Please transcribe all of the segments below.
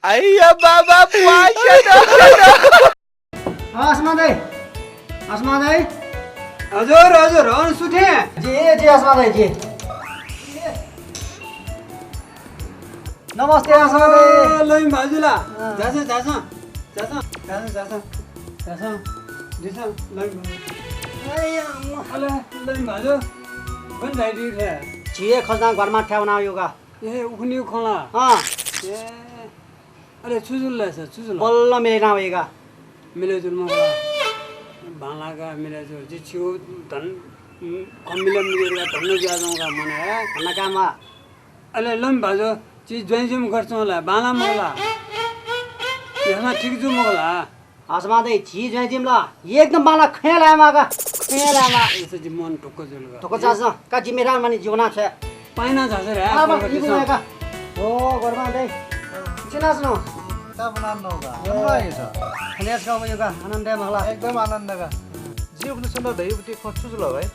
Ayah baba puasa dah. आसमा दाई हजुर on सुथे जी आसमा दाई जी नमस्ते आसमा दाई लैम भाजुला जाछ दिस लैम अले लैम भाजु बन लाइडी थे जी खजना घरमा ठ्याउना योगा ए उखनी खोला ए अरे सुजुल बल्ल मिलेन भएगा मिले जुलमा खोला भालाका मिले जो जी छिउ धन कमिले मिलेगा धन ज्यादागा मने है खाना काममा अले लैम भाजु जी ज्वाइजिम गर्छौं होला बाला मला यहाँ ठीक जु मला आसमा दाई जी जय जिमला एकदम बाला खेलामागा यसो जी मन टुक्क जुलगा तो कचा का जिम्मेदार मानी जीवना छ पाइना जाछ रे अब इबुगा ओ घरमा दाई चिनास न सब आनंद होगा हमारा छ खनेस का योगा आनन्द मगला एकदम आनंद का जी अपने सुन दही बुटी खोजु जुल भाइ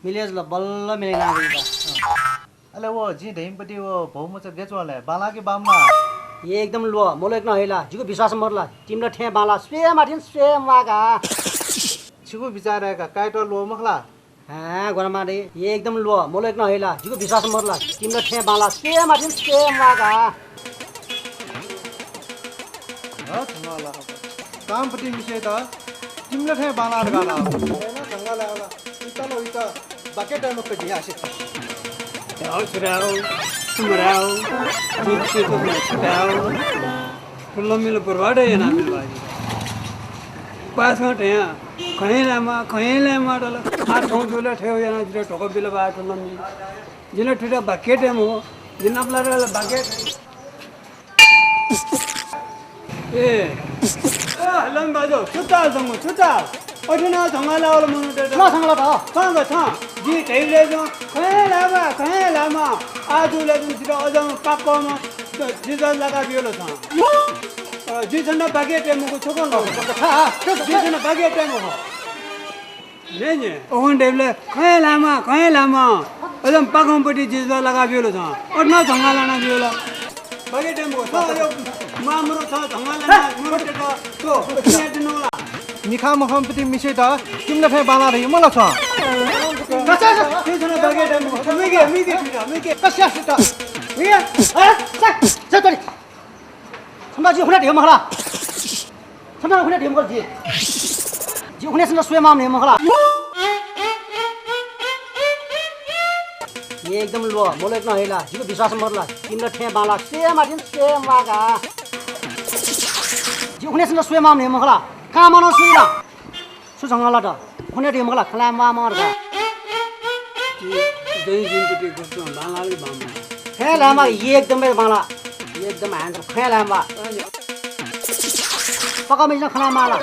मिलेज ल बल्ल मिलेन भएगा अले वो जी दही बुटी वो बहुम छ बेचवाले बाला के बामना एकदम लो मोलेक न हैला जिको विश्वास मरला तिम्रो ठे बाला स्वे माथिन स्वे मागा छिगु बिचारेका काइटो लो मखला हाँ घरमा दे एकदम लो मोलेक न हैला जिको विश्वास मरला तिम्रो ठे बाला स्वे माथिन स्वे मागा ह थमाला काम पटी मिसे त तिमीले ठे बाला गाला हैन ढंगा लागला इतलो इता बकेट टाइम पे दिया से आओ छुराओ सुमराओ तुझसे तो मैं छुटाओ फुल्लो मिल परवाड़े है ना मिल भाई पास में ठे कहीं लामा डल आ ठौ जोले ठेव जना जिरे ठोको बिल बा ठुल्लो मिल जिने ठुटा बकेट है मो जिन अपला बकेट ए लम बाजो छुटा ओठिना थंगाला वाला मनु दे न संगला त था जी टेले जो कहीं लामा आजुले जुन अजम पापमा जिजा लगा दियो था जी जना बागे टेम को छोको न जी जना बागे टेम हो ने ओहन डेले कहीं लामा अजम पाकमपट्टि जिजा लगा दियो था और न थंगाला न दियो बागे टेम को यो मामरो छ थंगाला न तो ने दिनोला निखा मखम पटी मिसे त तिमीले ठे बाला रे मला छ कसा जना बागे टेम को मिगे कस्या सुता ए जा तरी सम्बा जी हुने ढेम मखला सम्बा हुने ढेम गल जी हुने सन स्वे माम ने मखला एकदम लो मोलेक न हैला जिको विश्वास मरला तिम्रो ठे बाला स्वे माथिन स्वे मागा जी हुने सन स्वे माम ने मखला काम न सुइला सुजंगला त हुने ढेम मखला खला मा मरगा दही जिनपट्टि गर्छु बालाले बामा खेलामा एकदमै बाला एकदम ह्यान्ड खेलामा पकामेज खला माला